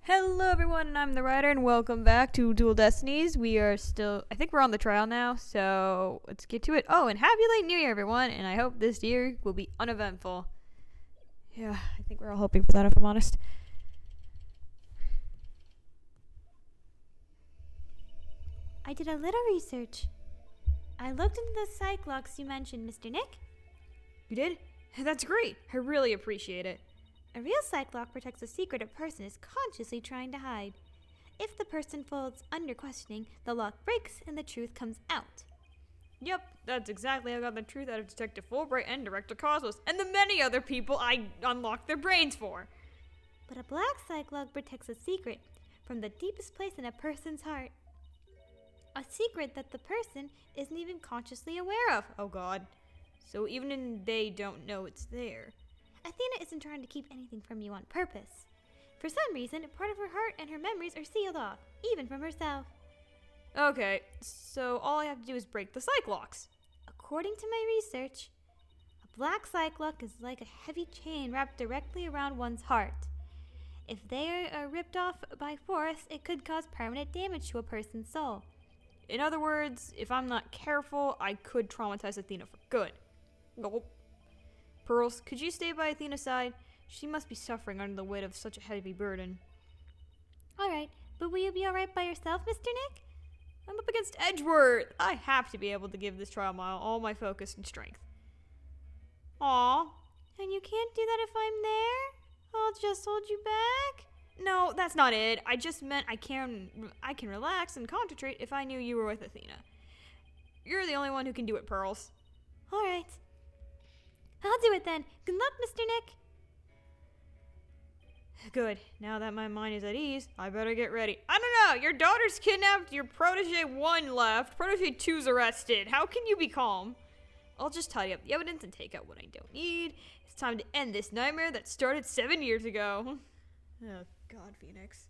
Hello everyone, I'm the writer and welcome back to Dual Destinies. We are still, I think we're on the trial now, so let's get to it. Oh, and happy late new year everyone, and I hope this year will be uneventful. Yeah, I think we're all hoping for that if I'm honest. I did a little research. I looked into the psych locks you mentioned, Mr. Nick. You did? That's great. I really appreciate it. A real psych lock protects a secret a person is consciously trying to hide. If the person folds under questioning, the lock breaks and the truth comes out. Yep, that's exactly how I got the truth out of Detective Fulbright and Director Cosmos, and the many other people I unlocked their brains for. But a black psych lock protects a secret from the deepest place in a person's heart. A secret that the person isn't even consciously aware of. Oh god. So even they don't know it's there. Athena isn't trying to keep anything from you on purpose. For some reason, part of her heart and her memories are sealed off, even from herself. Okay, so all I have to do is break the psych locks. According to my research, a black psych lock is like a heavy chain wrapped directly around one's heart. If they are ripped off by force, it could cause permanent damage to a person's soul. In other words, if I'm not careful, I could traumatize Athena for good. Nope. Pearls, could you stay by Athena's side? She must be suffering under the weight of such a heavy burden. Alright, but will you be alright by yourself, Mr. Nick? I'm up against Edgeworth. I have to be able to give this trial all my focus and strength. Aw. And you can't do that if I'm there? I'll just hold you back? No, that's not it. I just meant I can relax and concentrate if I knew you were with Athena. You're the only one who can do it, Pearls. Alright. I'll do it then. Good luck, Mr. Nick. Good. Now that my mind is at ease, I better get ready. I don't know. Your daughter's kidnapped. Your protege 1 left. Protege 2's arrested. How can you be calm? I'll just tidy up the evidence and take out what I don't need. It's time to end this nightmare that started 7 years ago. Oh, God, Phoenix.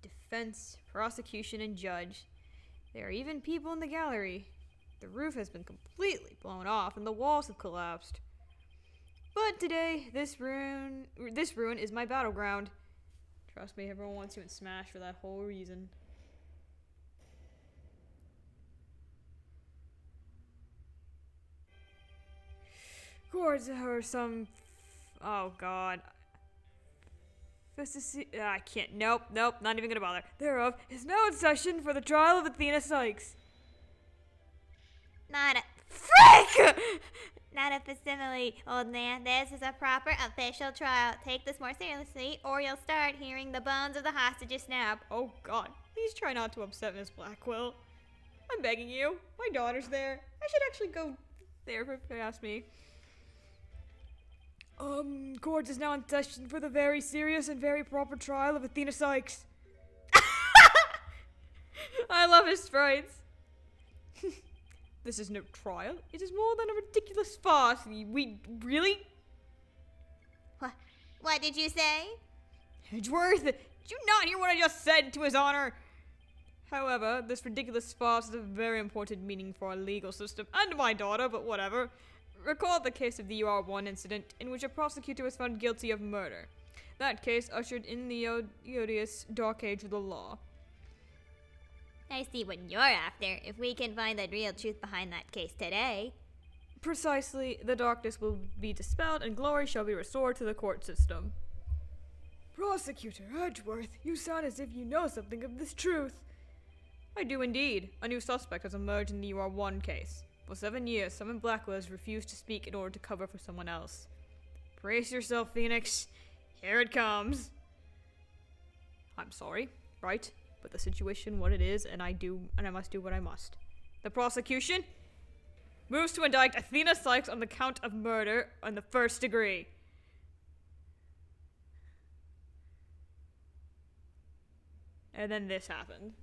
Defense, prosecution, and judge. There are even people in the gallery. The roof has been completely blown off and the walls have collapsed. But today, this ruin is my battleground. Trust me, everyone wants you in Smash for that whole reason. Chords or some... Oh, God. I can't. Nope, not even gonna bother. Thereof is now in session for the trial of Athena Sykes. Not a frick! Not a facsimile, old man. This is a proper official trial. Take this more seriously, or you'll start hearing the bones of the hostages snap. Oh, God. Please try not to upset Miss Blackwell. I'm begging you. My daughter's there. I should actually go there if you ask me. Court is now in session for the very serious and very proper trial of Athena Sykes. I love his sprites. This is no trial. It is more than a ridiculous farce. We really? What did you say? Edgeworth, did you not hear what I just said to his honor? However, this ridiculous farce has a very important meaning for our legal system and my daughter, but whatever. Recall the case of the UR1 incident in which a prosecutor was found guilty of murder. That case ushered in the odious dark age of the law. I see what you're after, if we can find the real truth behind that case today. Precisely, the darkness will be dispelled and glory shall be restored to the court system. Prosecutor Edgeworth, you sound as if you know something of this truth. I do indeed. A new suspect has emerged in the UR1 case. For 7 years, someone Blackwell has refused to speak in order to cover for someone else. Brace yourself, Phoenix. Here it comes. I'm sorry, right? But the situation what it is, and I must do what I must. The prosecution moves to indict Athena Sykes on the count of murder on the 1st degree. And then this happened.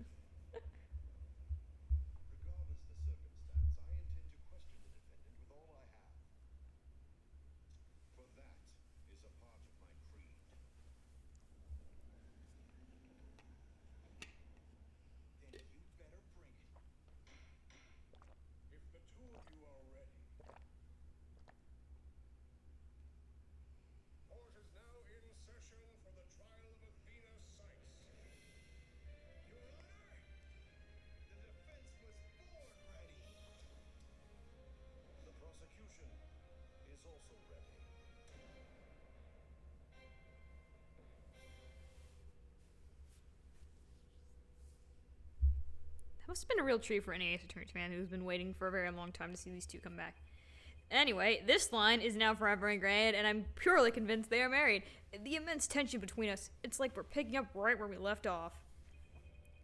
Court is now Must have been a real treat for any attorney man who's been waiting for a very long time to see these two come back. Anyway, this line is now forever ingrained, and I'm purely convinced they are married. The immense tension between us, it's like we're picking up right where we left off.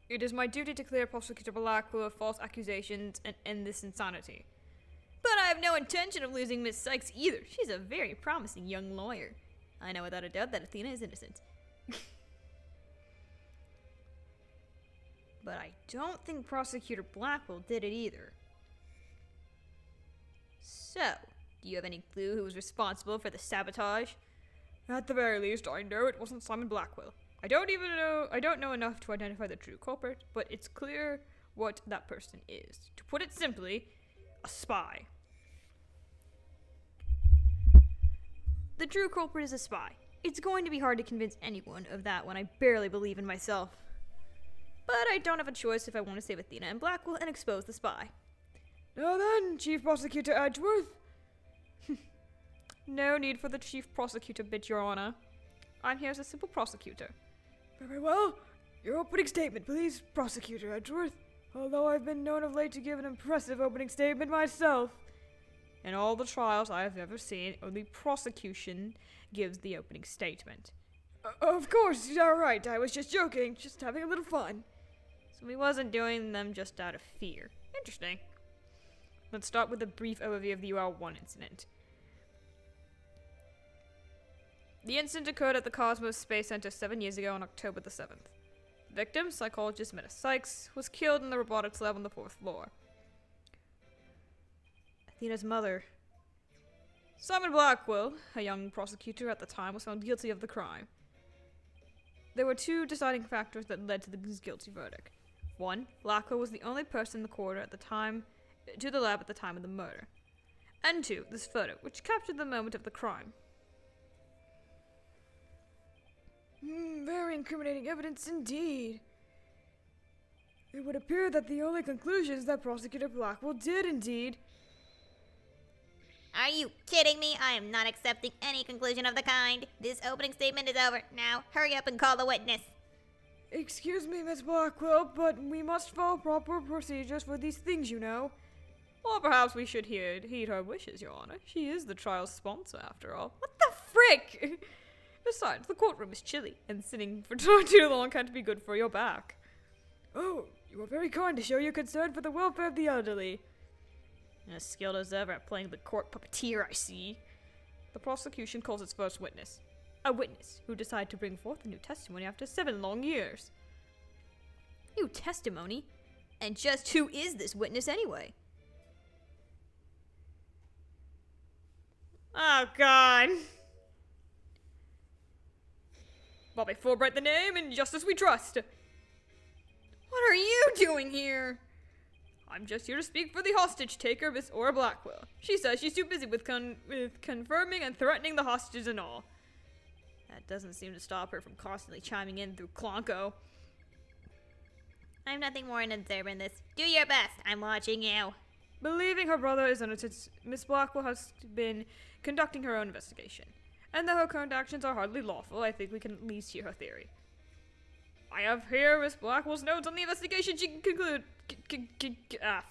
It is my duty to clear Prosecutor Blackwell of false accusations and end this insanity. But I have no intention of losing Miss Sykes either. She's a very promising young lawyer. I know without a doubt that Athena is innocent. But I don't think Prosecutor Blackwell did it either. So, do you have any clue who was responsible for the sabotage? At the very least, I know it wasn't Simon Blackwell. I don't know enough to identify the true culprit, but it's clear what that person is. To put it simply, a spy. The true culprit is a spy. It's going to be hard to convince anyone of that when I barely believe in myself. But I don't have a choice if I want to save Athena and Blackwell and expose the spy. Now then, Chief Prosecutor Edgeworth. No need for the Chief Prosecutor bit, Your Honor. I'm here as a simple prosecutor. Very well. Your opening statement, please, Prosecutor Edgeworth. Although I've been known of late to give an impressive opening statement myself. In all the trials I have ever seen, only prosecution gives the opening statement. Of course, you're right. I was just joking, just having a little fun. So he wasn't doing them just out of fear. Interesting. Let's start with a brief overview of the UL-1 incident. The incident occurred at the Cosmos Space Center 7 years ago on October the 7th. The victim, psychologist Meta Sykes, was killed in the robotics lab on the 4th floor. Athena's mother, Simon Blackwell, a young prosecutor at the time, was found guilty of the crime. There were two deciding factors that led to his guilty verdict. One, Blackwell was the only person in the corridor to the lab at the time of the murder. And two, this photo, which captured the moment of the crime. Very incriminating evidence indeed. It would appear that the only conclusion is that Prosecutor Blackwell did indeed. Are you kidding me? I am not accepting any conclusion of the kind. This opening statement is over. Now, hurry up and call the witness. Excuse me, Miss Blackwell, but we must follow proper procedures for these things, you know. Or perhaps we should heed her wishes, Your Honor. She is the trial's sponsor, after all. What the frick? Besides, the courtroom is chilly, and sitting for too long can't be good for your back. Oh, you are very kind to show your concern for the welfare of the elderly. As skilled as ever at playing the court puppeteer, I see. The prosecution calls its first witness. A witness who decided to bring forth a new testimony after 7 long years. New testimony? And just who is this witness anyway? Oh, God. Bobby Fulbright the name, and justice we trust. What are you doing here? I'm just here to speak for the hostage taker, Miss Ora Blackwell. She says she's too busy with confirming and threatening the hostages and all. That doesn't seem to stop her from constantly chiming in through Clonko. I'm nothing more than observing this. Do your best. I'm watching you. Believing her brother is innocent, Miss Blackwell has been conducting her own investigation. And though her current actions are hardly lawful, I think we can at least hear her theory. I have here Miss Blackwell's notes on the investigation. She can conclude.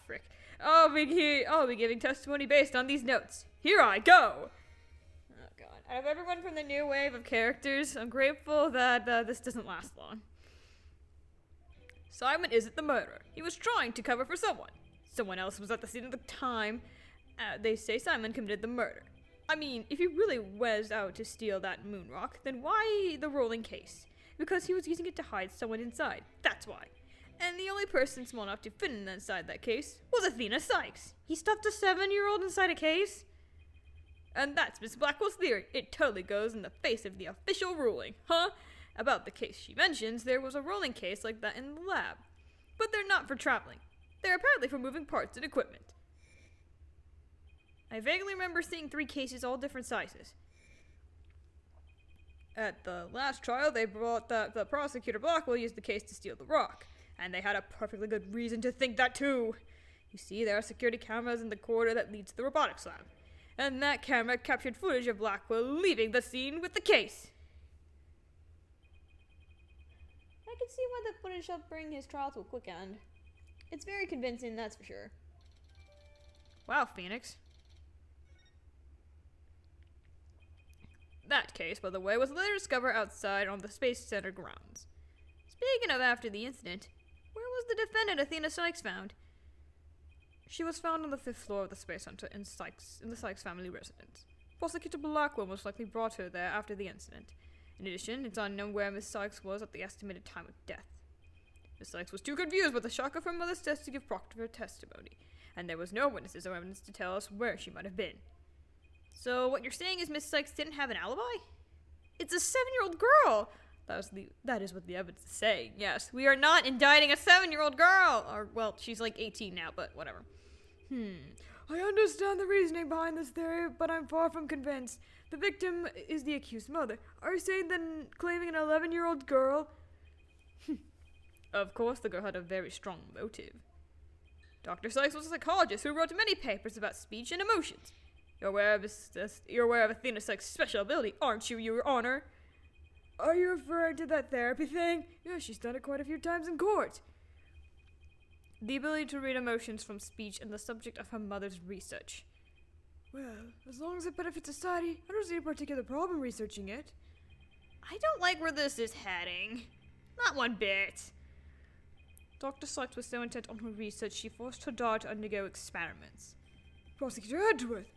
Frick. I'll be giving testimony based on these notes. Here I go. Oh God! Out of everyone from the new wave of characters, I'm grateful that this doesn't last long. Simon isn't the murderer. He was trying to cover for someone. Someone else was at the scene at the time. They say Simon committed the murder. I mean, if he really was out to steal that moon rock, then why the rolling case? Because he was using it to hide someone inside. That's why. And the only person small enough to fit inside that case was Athena Sykes. He stuffed a 7-year-old inside a case? And that's Miss Blackwell's theory. It totally goes in the face of the official ruling, huh? About the case she mentions, there was a rolling case like that in the lab. But they're not for traveling. They're apparently for moving parts and equipment. I vaguely remember seeing 3 cases, all different sizes. At the last trial, they brought that the prosecutor Blackwell used the case to steal the rock. And they had a perfectly good reason to think that too. You see, there are security cameras in the corridor that leads to the robotics lab. And that camera captured footage of Blackwell leaving the scene with the case. I can see why the footage helped bring his trial to a quick end. It's very convincing, that's for sure. Wow, Phoenix. That case, by the way, was later discovered outside on the Space Center grounds. Speaking of after the incident, where was the defendant Athena Sykes found? She was found on the 5th floor of the Space Center in the Sykes family residence. Prosecutor Blackwell most likely brought her there after the incident. In addition, it's unknown where Miss Sykes was at the estimated time of death. Miss Sykes was too confused by the shock of her mother's death to give proper testimony, and there was no witnesses or evidence to tell us where she might have been. So what you're saying is Miss Sykes didn't have an alibi? It's a 7-year-old girl! That is what the evidence is saying, yes. We are not indicting a 7-year-old girl! Or, well, she's like 18 now, but whatever. I understand the reasoning behind this theory, but I'm far from convinced. The victim is the accused mother. Are you saying then claiming an 11-year-old girl? Of course, the girl had a very strong motive. Dr. Sykes was a psychologist who wrote many papers about speech and emotions. You're aware of Athena Sykes' special ability, aren't you, Your Honor? Are you referring to that therapy thing? Yeah, she's done it quite a few times in court. The ability to read emotions from speech and the subject of her mother's research. Well, as long as it benefits society, I don't see a particular problem researching it. I don't like where this is heading. Not one bit. Dr. Sykes was so intent on her research, she forced her daughter to undergo experiments. Prosecutor Edgeworth,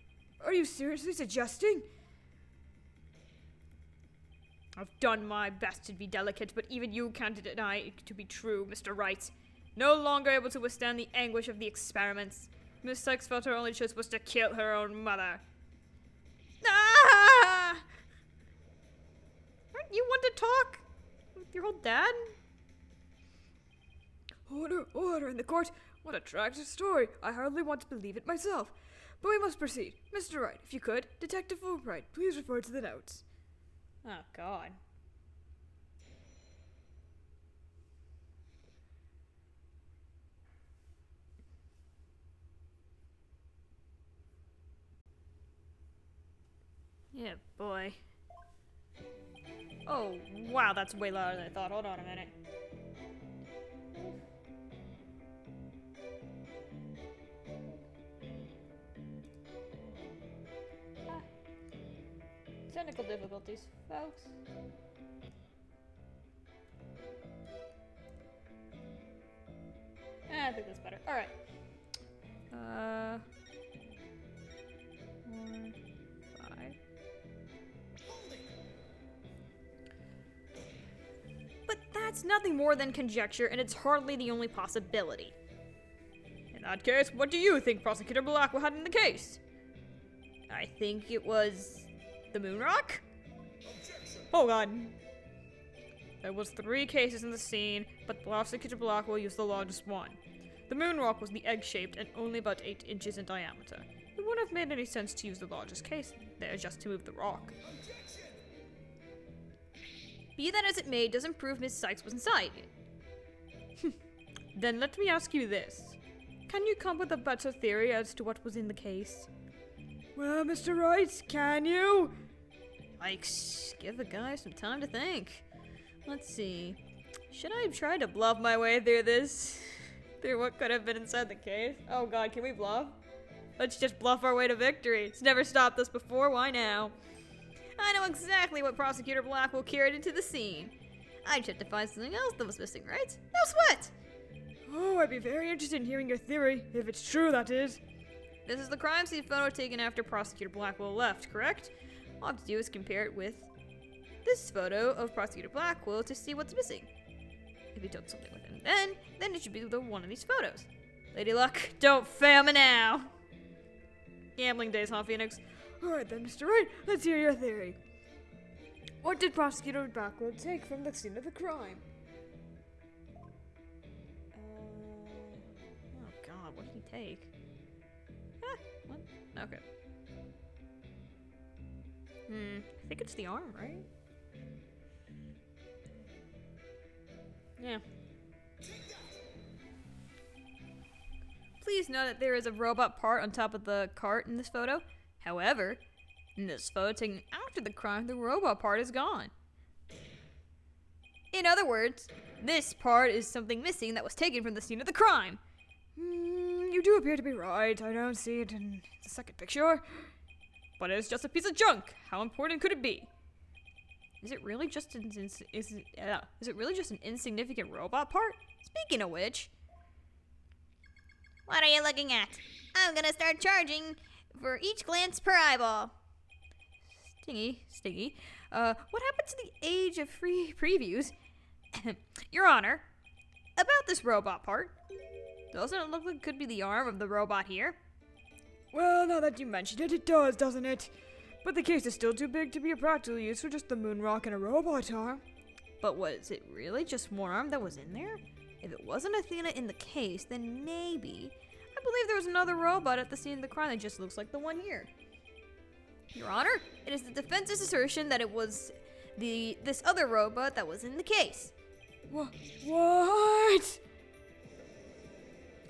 are you seriously suggesting? I've done my best to be delicate, but even you can't deny it to be true, Mr. Wright. No longer able to withstand the anguish of the experiments, Miss Sykes felt her only choice was to kill her own mother. Ah! Aren't you one to talk with your old dad? Order in the court. What a tragic story. I hardly want to believe it myself. But we must proceed. Mr. Wright, if you could, Detective Fulbright, please refer to the notes. Oh, God. Yeah, boy. Oh, wow, that's way louder than I thought. Hold on a minute. Technical difficulties, folks. I think that's better. Alright. 4, 5. But that's nothing more than conjecture, and it's hardly the only possibility. In that case, what do you think Prosecutor Blackwell had in the case? I think it was the moon rock? Hold on. There was 3 cases in the scene, but Prosecutor Blackwell used the largest one. The moon rock was the egg-shaped and only about 8 inches in diameter. It wouldn't have made any sense to use the largest case there just to move the rock. Be that as it may, doesn't prove Miss Sykes was inside it. Then let me ask you this. Can you come up with a better theory as to what was in the case? Well, Mr. Wright, can you? Like, give the guy some time to think. Let's see. Should I try to bluff my way through this? Through what could have been inside the case? Oh god, can we bluff? Let's just bluff our way to victory. It's never stopped us before, why now? I know exactly what Prosecutor Blackwell carried into the scene. I just had to find something else that was missing, right? No sweat! Oh, I'd be very interested in hearing your theory, if it's true, that is. This is the crime scene photo taken after Prosecutor Blackwell left, correct? All I have to do is compare it with this photo of Prosecutor Blackwell to see what's missing. If he took something with him then it should be the one of these photos. Lady Luck, don't fail me now! Gambling days, huh, Phoenix? Alright then, Mr. Wright, let's hear your theory. What did Prosecutor Blackwell take from the scene of the crime? Oh god, what did he take? What? Okay. I think it's the arm, right? Yeah. Please note that there is a robot part on top of the cart in this photo. However, in this photo taken after the crime, the robot part is gone. In other words, this part is something missing that was taken from the scene of the crime. You do appear to be right. I don't see it in the second picture. But it's just a piece of junk. How important could it be? Is it really just an insignificant robot part? Speaking of which, What are you looking at? I'm gonna start charging for each glance per eyeball. Stingy. What happened to the age of free previews? Your Honor, about this robot part, doesn't it look like it could be the arm of the robot here? Well, now that you mentioned it, it does, doesn't it? But the case is still too big to be a practical use for just the moon rock and a robot arm. But was it really just one arm that was in there? If it wasn't Athena in the case, then maybe. I believe there was another robot at the scene of the crime that just looks like the one here. Your Honor, it is the defense's assertion that it was this other robot that was in the case. What?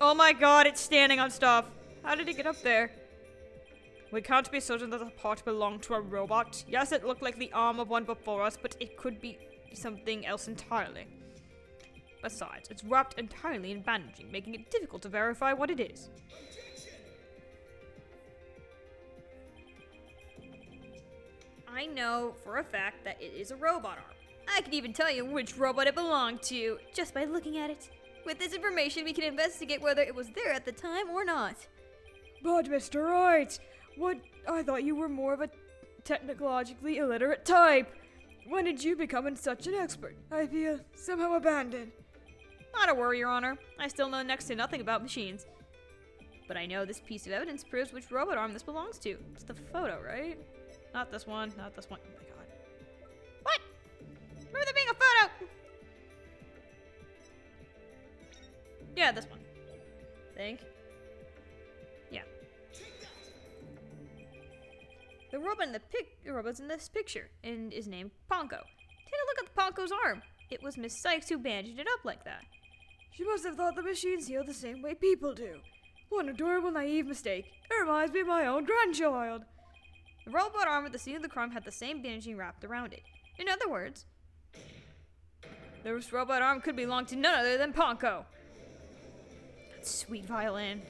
Oh my god, it's standing on stuff. How did it get up there? We can't be certain that the part belonged to a robot. Yes, it looked like the arm of one before us, but it could be something else entirely. Besides, it's wrapped entirely in bandaging, making it difficult to verify what it is. I know for a fact that it is a robot arm. I can even tell you which robot it belonged to, just by looking at it. With this information, we can investigate whether it was there at the time or not. But Mr. Wright, I thought you were more of a technologically illiterate type. When did you become such an expert? I feel somehow abandoned. Not a worry, Your Honor. I still know next to nothing about machines. But I know this piece of evidence proves which robot arm this belongs to. It's the photo, right? Not this one, not this one. Oh my god. What? Remember there being a photo? Yeah, this one. Think. Yeah. The robot's in this picture and is named Ponko. Take a look at the Ponko's arm. It was Miss Sykes who bandaged it up like that. She must have thought the machines heal the same way people do. What an adorable, naive mistake. It reminds me of my own grandchild. The robot arm at the scene of the crime had the same bandaging wrapped around it. In other words, this robot arm could belong to none other than Ponko. Sweet violin.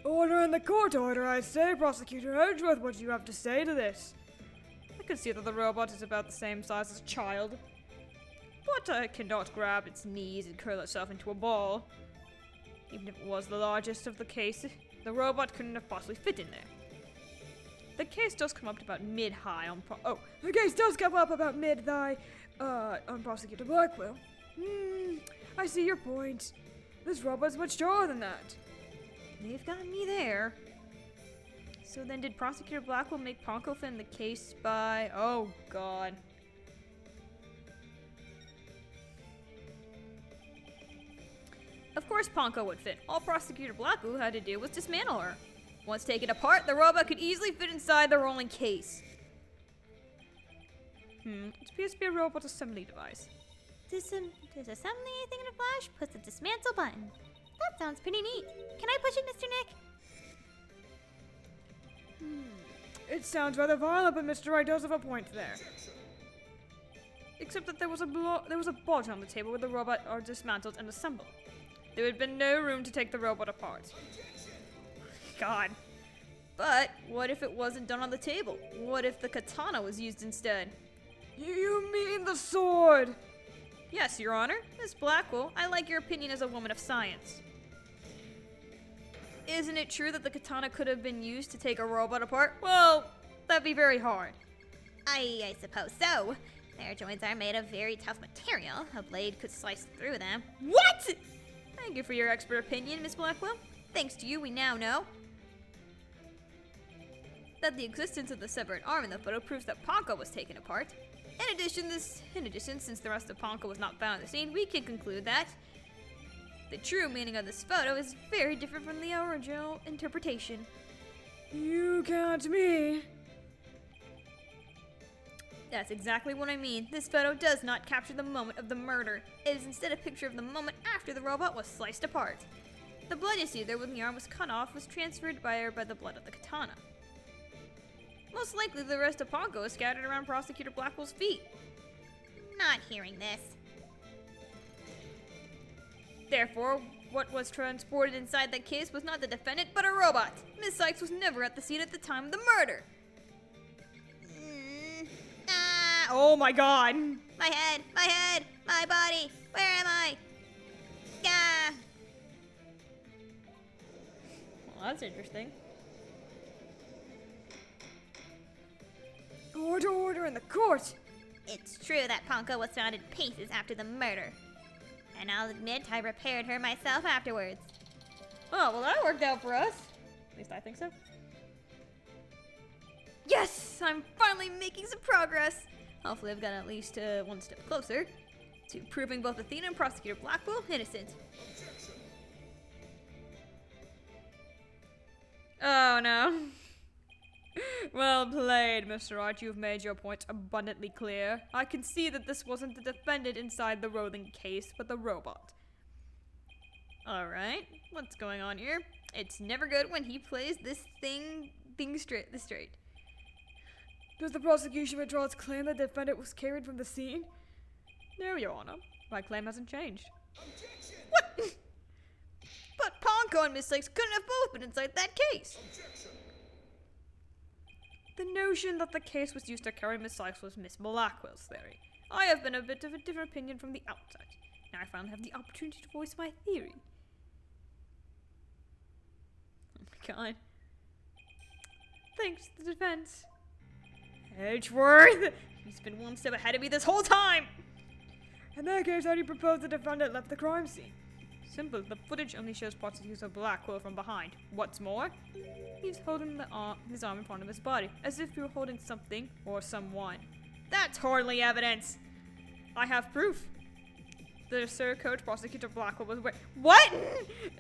Order in the court, order, I say. Prosecutor Edgeworth, what do you have to say to this? I can see that the robot is about the same size as a child, but I cannot grab its knees and curl itself into a ball. Even if it was the largest of the case, the robot couldn't have possibly fit in there. The case does come up to about mid-high on the case does come up about mid-thigh, on Prosecutor Blackwell. I see your point. This robot's much taller than that. They've got me there. So then did Prosecutor Blackwell make Ponko fit in the case by... Oh, God. Of course Ponko would fit. All Prosecutor Blackwell had to do was dismantle her. Once taken apart, the robot could easily fit inside the rolling case. It appears to be a robot assembly device. Disassembly thing in a flash, push the dismantle button. That sounds pretty neat. Can I push it, Mr. Nick? It sounds rather violent, but Mr. Wright does have a point there. Except that there was a board on the table where the robot are dismantled and assembled. There had been no room to take the robot apart. God. But what if it wasn't done on the table? What if the katana was used instead? You mean the sword? Yes, Your Honor. Miss Blackwell, I like your opinion as a woman of science. Isn't it true that the katana could have been used to take a robot apart? Well, that'd be very hard. I suppose so. Their joints are made of very tough material. A blade could slice through them. What? Thank you for your expert opinion, Miss Blackwell. Thanks to you, we now know that the existence of the severed arm in the photo proves that Ponko was taken apart. In addition, since the rest of Ponko was not found at the scene, we can conclude that the true meaning of this photo is very different from the original interpretation. You can't mean. That's exactly what I mean. This photo does not capture the moment of the murder. It is instead a picture of the moment after the robot was sliced apart. The blood you see there when the arm was cut off was transferred by the blood of the katana. Most likely the rest of Ponko is scattered around Prosecutor Blackwell's feet. Not hearing this. Therefore, what was transported inside that case was not the defendant, but a robot. Miss Sykes was never at the scene at the time of the murder. Oh my god! My head, my body. Where am I? Ah. Well, that's interesting. Order in the court! It's true that Ponko was found in pieces after the murder. And I'll admit I repaired her myself afterwards. Oh, well that worked out for us. At least I think so. Yes! I'm finally making some progress! Hopefully I've got at least one step closer to proving both Athena and Prosecutor Blackwell innocent. Oh no. Well played, Mr. Wright. You've made your point abundantly clear. I can see that this wasn't the defendant inside the Roland case, but the robot. Alright, what's going on here? It's never good when he plays this thing straight. Does the prosecution withdraw its claim that the defendant was carried from the scene? No, Your Honor. My claim hasn't changed. Objection! What? But Ponko and Miss Sykes couldn't have both been inside that case. Objection! The notion that the case was used to carry Miss Sykes was Miss Blackwell's theory. I have been a bit of a different opinion from the outset. Now I finally have the opportunity to voice my theory. Oh my god. Thanks to the defense. Edgeworth! He's been one step ahead of me this whole time! In that case, how do you propose the defendant left the crime scene? Simple. The footage only shows Prosecutor Blackwell from behind. What's more, he's holding his arm in front of his body, as if he were holding something or someone. That's hardly evidence! I have proof. The surcoat Prosecutor Blackwell was wearing. What?!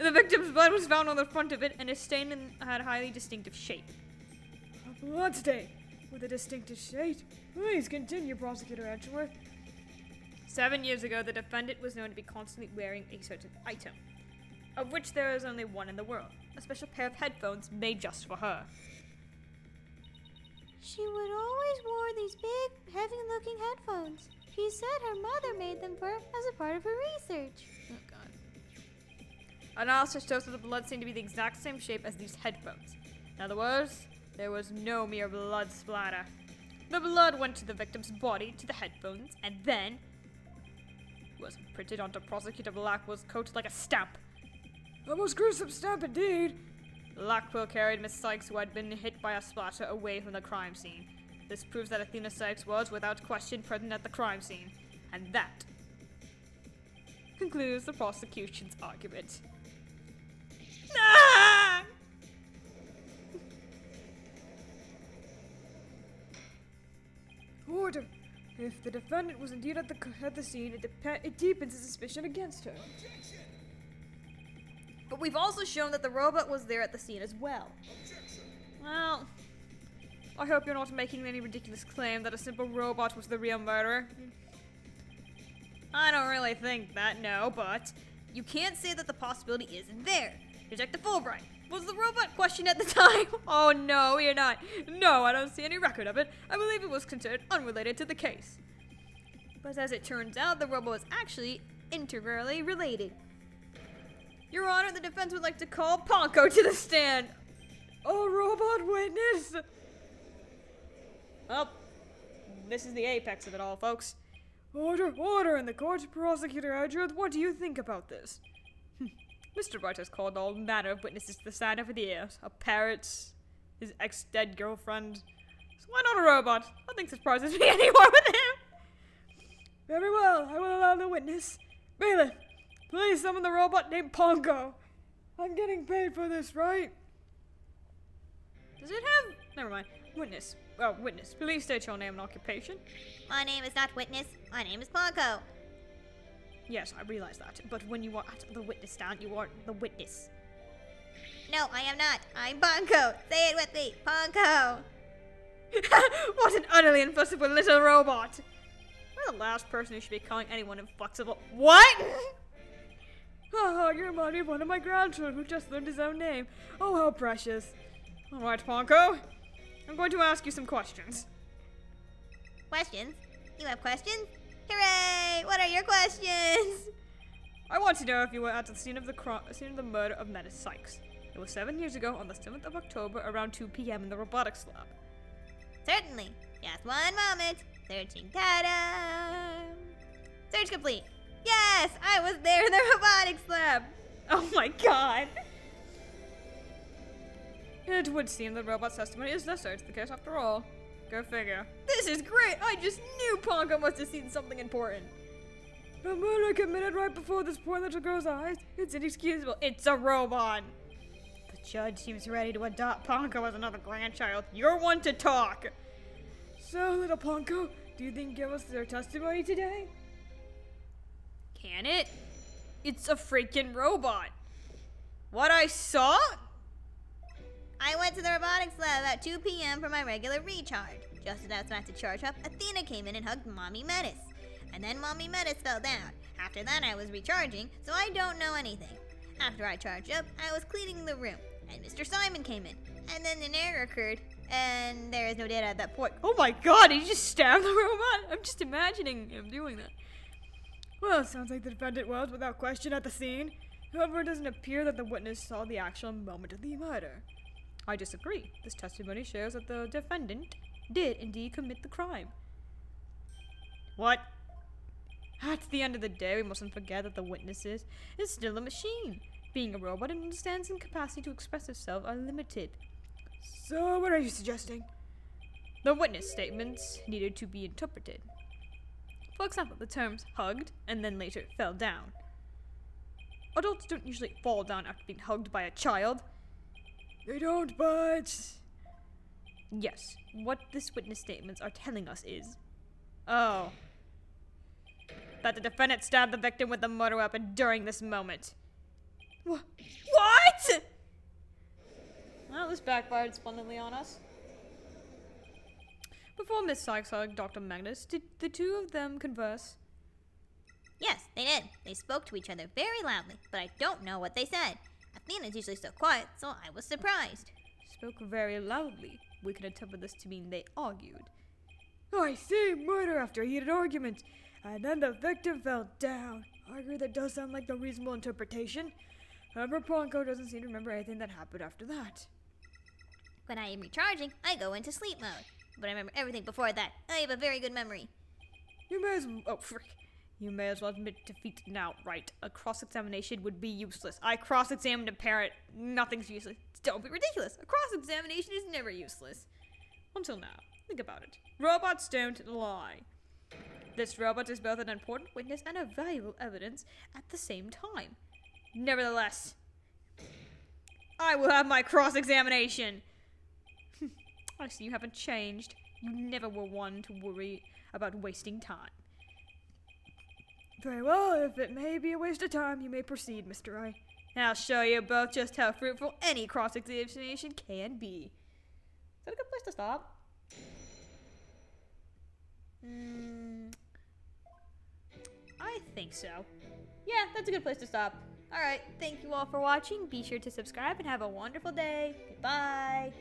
The victim's blood was found on the front of it, and his stain had a highly distinctive shape. A blood stain with a distinctive shade. Please continue, Prosecutor Edgeworth. 7 years ago, the defendant was known to be constantly wearing a certain item, of which there is only one in the world, a special pair of headphones made just for her. She would always wear these big, heavy-looking headphones. She said her mother made them for her as a part of her research. Oh god. Analysis shows that the blood seemed to be the exact same shape as these headphones. In other words, there was no mere blood splatter. The blood went to the victim's body, to the headphones, and then was printed onto Prosecutor Blackwell's coat like a stamp. A most gruesome stamp indeed. Blackwell carried Miss Sykes, who had been hit by a splatter, away from the crime scene. This proves that Athena Sykes was, without question, present at the crime scene. And that concludes the prosecution's argument. Ah! Order. If the defendant was indeed at the scene, it deepens the suspicion against her. But we've also shown that the robot was there at the scene as well. Well, I hope you're not making any ridiculous claim that a simple robot was the real murderer. I don't really think that, no, but you can't say that the possibility isn't there. Detective Fulbright, was the robot questioned at the time? Oh no, you're not. No, I don't see any record of it. I believe it was considered unrelated to the case. But as it turns out, the robot was actually integrally related. Your Honor, the defense would like to call Ponko to the stand. A robot witness! Well, this is the apex of it all, folks. Order in the court. Prosecutor Edgeworth, what do you think about this? Mr. Wright has called all manner of witnesses to the stand over the years. A parrot, his ex-dead girlfriend. So why not a robot? Nothing surprises me anymore with him. Very well, I will allow the witness. Bailiff, please summon the robot named Ponko. I'm getting paid for this, right? Does it have... Never mind. Witness. Well, witness. Please state your name and occupation. My name is not Witness. My name is Ponko. Yes, I realize that. But when you are at the witness stand, you are the witness. No, I am not. I'm Ponko. Say it with me. Ponko. What an utterly inflexible little robot. You're the last person who should be calling anyone inflexible. What? Haha, you remind me of one of my grandchildren who just learned his own name. Oh, how precious. Alright, Ponko. I'm going to ask you some questions. Questions? You have questions? Hooray! What are your questions? I want to know if you were at the scene of the murder of Menace Sykes. It was 7 years ago on the 7th of October around 2 p.m. in the robotics lab. Certainly. Just one moment. Searching data. Search complete. Yes, I was there in the robotics lab. Oh my god! It would seem the robot's testimony is necessary to the case after all. Go figure. This is great! I just knew Pongo must have seen something important. A murder committed right before this poor little girl's eyes. It's inexcusable. It's a robot. The judge seems ready to adopt Pongo as another grandchild. You're one to talk. So, little Pongo, do you think you give us their testimony today? Can it? It's a freaking robot. What I saw? I went to the robotics lab at 2 p.m. for my regular recharge. Just as I was about to charge up, Athena came in and hugged Mommy Menace. And then Mommy Menace fell down. After that, I was recharging, so I don't know anything. After I charged up, I was cleaning the room, and Mr. Simon came in. And then an error occurred, and there is no data at that point. Oh my god, did he just stab the robot? I'm just imagining him doing that. Well, it sounds like the defendant was, without question, at the scene. However, it doesn't appear that the witness saw the actual moment of the murder. I disagree. This testimony shows that the defendant did indeed commit the crime. What? At the end of the day, we mustn't forget that the witness is still a machine. Being a robot, it understands and capacity to express itself are limited. So, what are you suggesting? The witness statements needed to be interpreted. For example, the terms hugged and then later fell down. Adults don't usually fall down after being hugged by a child. They don't, but... Yes, what this witness statements are telling us is... Oh. That the defendant stabbed the victim with the murder weapon during this moment. What? Well, this backfired splendidly on us. Before Miss Sykes hugged Dr. Magnus, did the two of them converse? Yes, they did. They spoke to each other very loudly, but I don't know what they said. Athena's usually so quiet, so I was surprised. Spoke very loudly. We could interpret this to mean they argued. Oh, I see, murder after a heated argument. And then the victim fell down. I agree that does sound like the reasonable interpretation. However, Pongo doesn't seem to remember anything that happened after that. When I am recharging, I go into sleep mode. But I remember everything before that. I have a very good memory. You may as You may as well admit defeat now, right? A cross-examination would be useless. I cross-examined a parent. Nothing's useless. Don't be ridiculous. A cross-examination is never useless. Until now. Think about it. Robots don't lie. This robot is both an important witness and a valuable evidence at the same time. Nevertheless, I will have my cross-examination. I see you haven't changed. You never were one to worry about wasting time. Very well, if it may be a waste of time, you may proceed, Mr. I. I'll show you both just how fruitful any cross-examination can be. Is that a good place to stop? I think so. Yeah, that's a good place to stop. Alright, thank you all for watching. Be sure to subscribe and have a wonderful day. Goodbye.